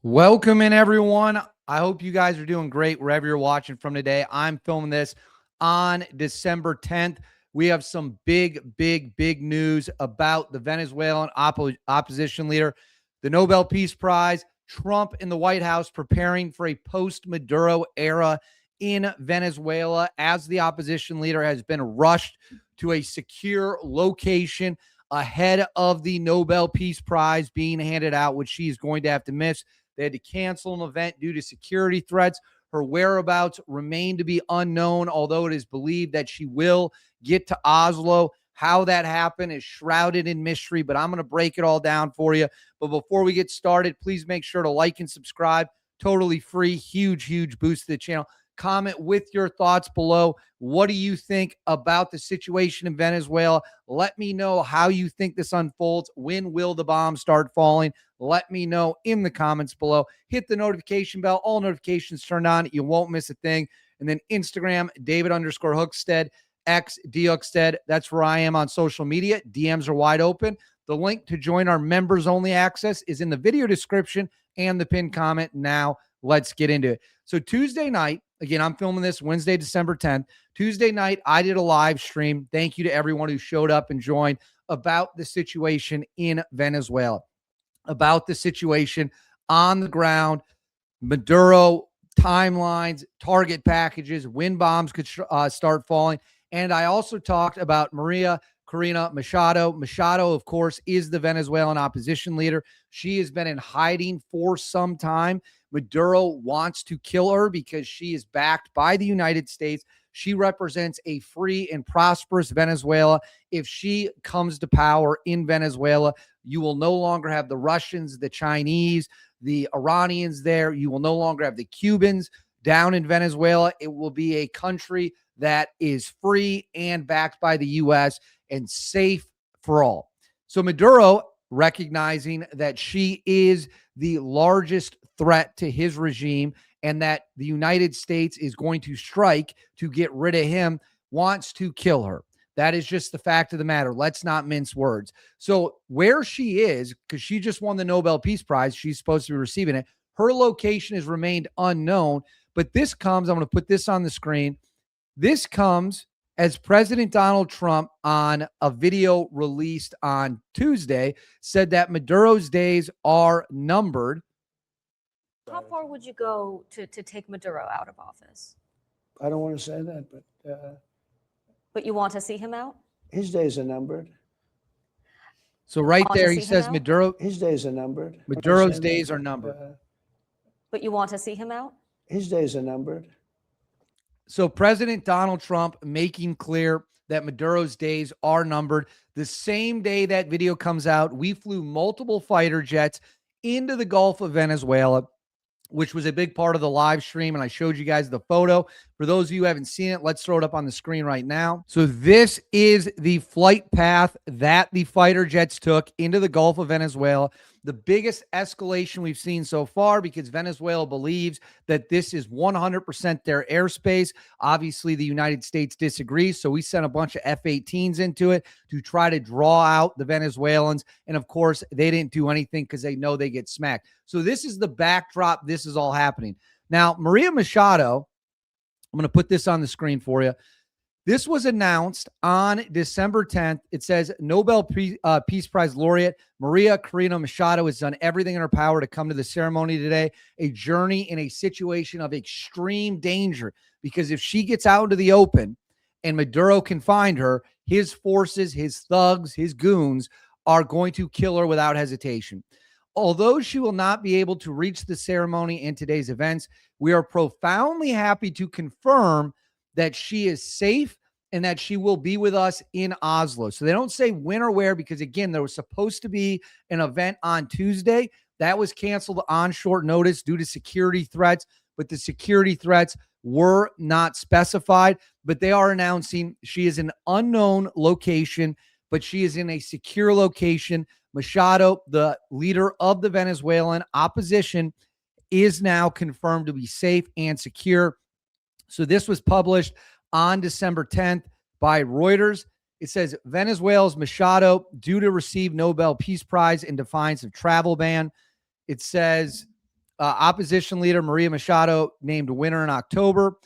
Welcome in, everyone. I hope you guys are doing great wherever you're watching from today. I'm filming this on December 10th. We have some big news about the Venezuelan opposition leader, the Nobel Peace Prize, Trump in the White House preparing for a post-Maduro era in Venezuela as the opposition leader has been rushed to a secure location ahead of the Nobel Peace Prize being handed out, which she is going to have to miss. They had to cancel an event due to security threats. Her whereabouts remain to be unknown, although it is believed that she will get to Oslo. How that happened is shrouded in mystery, but I'm going to break it all down for you. But before we get started, please make sure to like and subscribe. Totally free. Huge boost to the channel. Comment with your thoughts below. What do you think about the situation in Venezuela? Let me know how you think this unfolds. When will the bombs start falling? Let me know in the comments below. Hit the notification bell. All notifications turned on. You won't miss a thing. And then Instagram, David_Hookstead, X Hookstead. That's where I am on social media. DMs are wide open. The link to join our members only access is in the video description and the pinned comment. Now let's get into it. So Tuesday night, again, I'm filming this Wednesday, December 10th. Tuesday night, I did a live stream. Thank you to everyone who showed up and joined about the situation in Venezuela, about the situation on the ground, Maduro timelines, target packages, when bombs could start falling. And I also talked about Maria Corina Machado. Machado, of course, is the Venezuelan opposition leader. She has been in hiding for some time. Maduro wants to kill her because she is backed by the United States. She represents a free and prosperous Venezuela. If she comes to power in Venezuela, you will no longer have the Russians, the Chinese, the Iranians there. You will no longer have the Cubans down in Venezuela. It will be a country that is free and backed by the U.S. and safe for all. So Maduro, recognizing that she is the largest threat to his regime and that the United States is going to strike to get rid of him, wants to kill her. That is just the fact of the matter. Let's not mince words. So where she is, because she just won the Nobel Peace Prize, she's supposed to be receiving it. Her location has remained unknown, but this comes, I'm going to put this on the screen. This comes as President Donald Trump, on a video released on Tuesday, said that Maduro's days are numbered. How far would you go to take Maduro out of office? I don't want to say that, But you want to see him out? his days are numbered. So right Want to there, he see him says out? His days are numbered. Maduro's days are numbered. But you want to see him out? His days are numbered. So President Donald Trump making clear that Maduro's days are numbered. The same day that video comes out, we flew multiple fighter jets into the Gulf of Venezuela, which was a big part of the live stream, and I showed you guys the photo. For those of you who haven't seen it, let's throw it up on the screen right now. So this is the flight path that the fighter jets took into the Gulf of Venezuela. The biggest escalation we've seen so far, because Venezuela believes that this is 100% their airspace. Obviously, the United States disagrees, so we sent a bunch of F-18s into it to try to draw out the Venezuelans. And of course, they didn't do anything because they know they get smacked. So this is the backdrop. This is all happening. Now, Maria Machado, I'm going to put this on the screen for you. This was announced on December 10th. It says Nobel Peace Prize laureate Maria Corina Machado has done everything in her power to come to the ceremony today, a journey in a situation of extreme danger, because if she gets out into the open and Maduro can find her, his forces, his thugs, his goons are going to kill her without hesitation. Although she will not be able to reach the ceremony in today's events, we are profoundly happy to confirm that she is safe and that she will be with us in Oslo. So they don't say when or where, because again, there was supposed to be an event on Tuesday that was canceled on short notice due to security threats, but the security threats were not specified. But they are announcing she is an unknown location, but she is in a secure location. Machado, the leader of the Venezuelan opposition, is now confirmed to be safe and secure. So this was published on December 10th by Reuters. It says Venezuela's Machado due to receive Nobel Peace Prize in defiance of travel ban. It says Opposition leader Maria Machado named winner in October.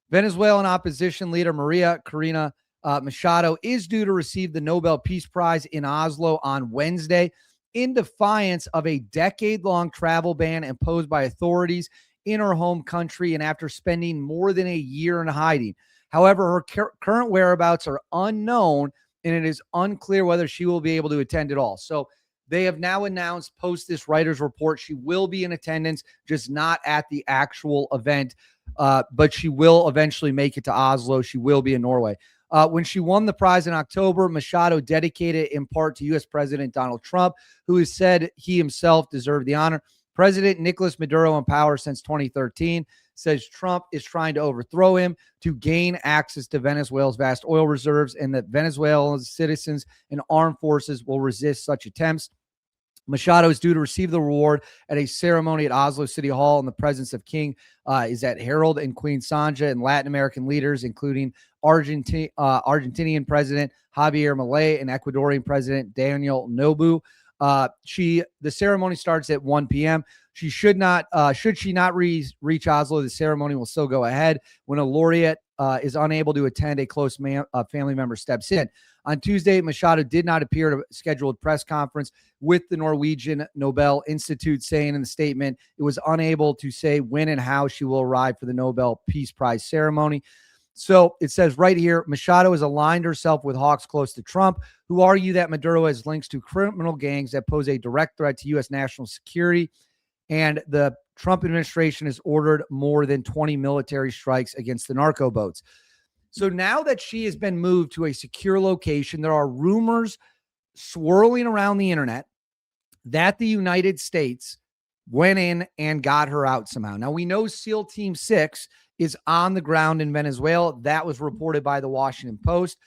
Venezuelan opposition leader Maria Corina Machado is due to receive the Nobel Peace Prize in Oslo on Wednesday in defiance of a decade-long travel ban imposed by authorities in her home country and after spending more than a year in hiding. However, her current whereabouts are unknown, and it is unclear whether she will be able to attend at all. So they have now announced, post this writer's report, she will be in attendance, just not at the actual event, but she will eventually make it to Oslo. She will be in Norway. When she won the prize in October, Machado dedicated it in part to U.S. President Donald Trump, who has said he himself deserved the honor. President Nicolás Maduro, in power since 2013, says Trump is trying to overthrow him to gain access to Venezuela's vast oil reserves, and that Venezuela's citizens and armed forces will resist such attempts. Machado is due to receive the reward at a ceremony at Oslo City Hall in the presence of King Harold and Queen Sanja and Latin American leaders, including Argentinian President Javier Milei and Ecuadorian President Daniel Noboa. The ceremony starts at 1 p.m. Should she not reach Oslo, the ceremony will still go ahead. When a laureate is unable to attend, a close family member steps in. On Tuesday, Machado did not appear at a scheduled press conference with the Norwegian Nobel Institute, saying in the statement it was unable to say when and how she will arrive for the Nobel Peace Prize ceremony. So it says right here, Machado has aligned herself with hawks close to Trump, who argue that Maduro has links to criminal gangs that pose a direct threat to U.S. national security. And the Trump administration has ordered more than 20 military strikes against the narco boats. So now that she has been moved to a secure location, there are rumors swirling around the internet that the United States went in and got her out somehow. Now, we know SEAL Team 6 is on the ground in Venezuela. That was reported by the Washington Post.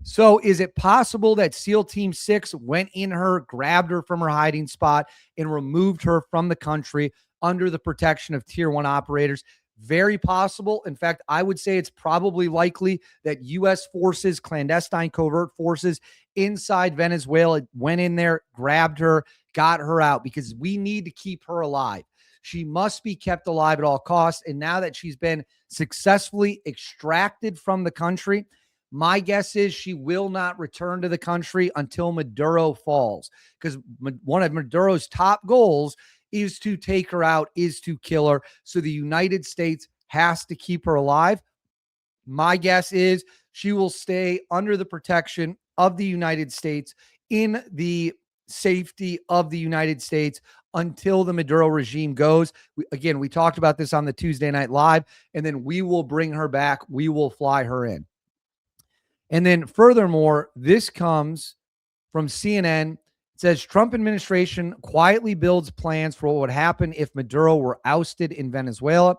So is it possible that SEAL Team 6 went in her, grabbed her from her hiding spot, and removed her from the country under the protection of Tier 1 operators? Very possible. In fact, I would say it's probably likely that U.S. forces, clandestine covert forces inside Venezuela went in there, grabbed her, got her out, because we need to keep her alive. She must be kept alive at all costs. And now that she's been successfully extracted from the country, my guess is she will not return to the country until Maduro falls, because one of Maduro's top goals is to take her out, is to kill her. So the United States has to keep her alive. My guess is she will stay under the protection of the United States, in the safety of the United States, until the Maduro regime goes. We talked about this on the Tuesday Night Live, and then we will bring her back. We will fly her in. And then furthermore, this comes from CNN. It says Trump administration quietly builds plans for what would happen if Maduro were ousted in Venezuela.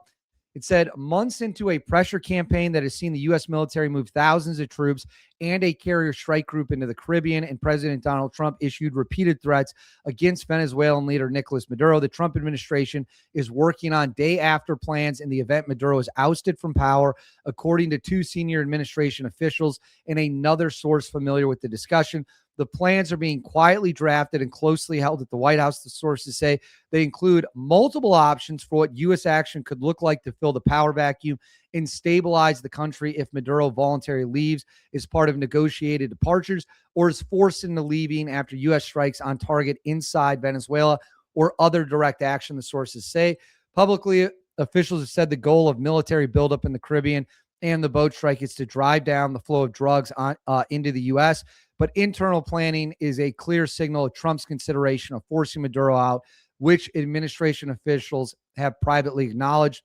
It said months into a pressure campaign that has seen the U.S. military move thousands of troops and a carrier strike group into the Caribbean, and President Donald Trump issued repeated threats against Venezuelan leader Nicolás Maduro, the Trump administration is working on day after plans in the event Maduro is ousted from power, according to two senior administration officials and another source familiar with the discussion. The plans are being quietly drafted and closely held at the White House, the sources say. They include multiple options for what U.S. action could look like to fill the power vacuum and stabilize the country if Maduro voluntarily leaves as part of negotiated departures, or is forced into leaving after U.S. strikes on target inside Venezuela, or other direct action, the sources say. Publicly, officials have said the goal of military buildup in the Caribbean and the boat strike is to drive down the flow of drugs into the U.S., but internal planning is a clear signal of Trump's consideration of forcing Maduro out, which administration officials have privately acknowledged.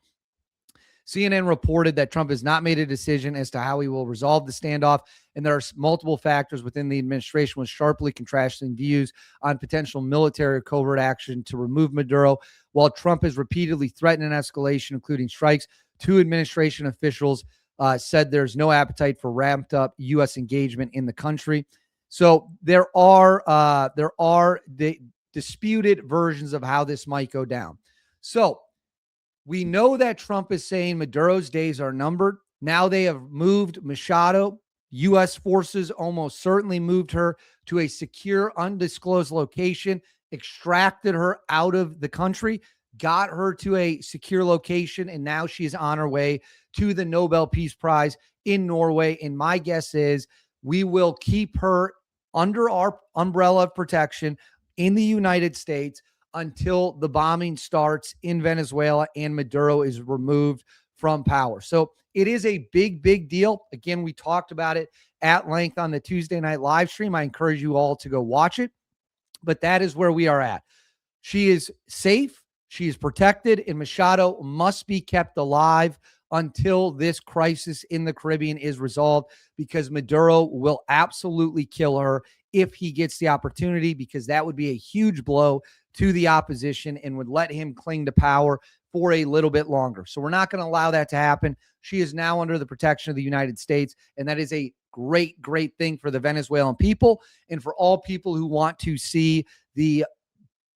CNN reported that Trump has not made a decision as to how he will resolve the standoff, and there are multiple factors within the administration with sharply contrasting views on potential military or covert action to remove Maduro. While Trump has repeatedly threatened an escalation, including strikes, two administration officials said there's no appetite for ramped up U.S. engagement in the country. So there are disputed versions of how this might go down. So we know that Trump is saying Maduro's days are numbered. Now they have moved Machado. U.S. forces almost certainly moved her to a secure, undisclosed location, extracted her out of the country. got her to a secure location, and now she is on her way to the Nobel Peace Prize in Norway. And my guess is we will keep her under our umbrella of protection in the United States until the bombing starts in Venezuela and Maduro is removed from power. So it is a big, big deal. Again, we talked about it at length on the Tuesday night live stream. I encourage you all to go watch it, but that is where we are at. She is safe. She is protected, and Machado must be kept alive until this crisis in the Caribbean is resolved, because Maduro will absolutely kill her if he gets the opportunity, because that would be a huge blow to the opposition and would let him cling to power for a little bit longer. So we're not going to allow that to happen. She is now under the protection of the United States, and that is a great, great thing for the Venezuelan people and for all people who want to see the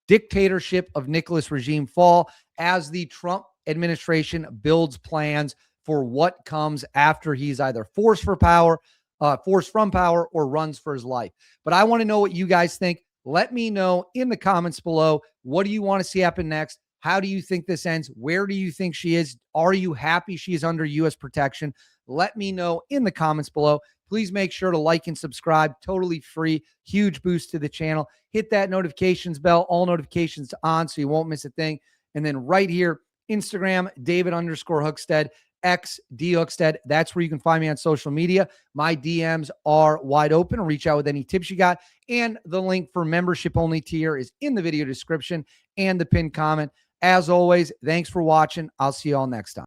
dictatorship of Nicolás regime fall as the Trump administration builds plans for what comes after he's either forced from power or runs for his life. But I want to know what you guys think. Let me know in the comments below. What do you want to see happen next? How do you think this ends? Where do you think she is? Are you happy she's under U.S. protection? Let me know in the comments below. Please make sure to like and subscribe. Totally free. Huge boost to the channel. Hit that notifications bell. All notifications on so you won't miss a thing. And then right here, Instagram, David_Hookstead, X D Hookstead. That's where you can find me on social media. My DMs are wide open. Reach out with any tips you got. And the link for membership only tier is in the video description and the pinned comment. As always, thanks for watching. I'll see you all next time.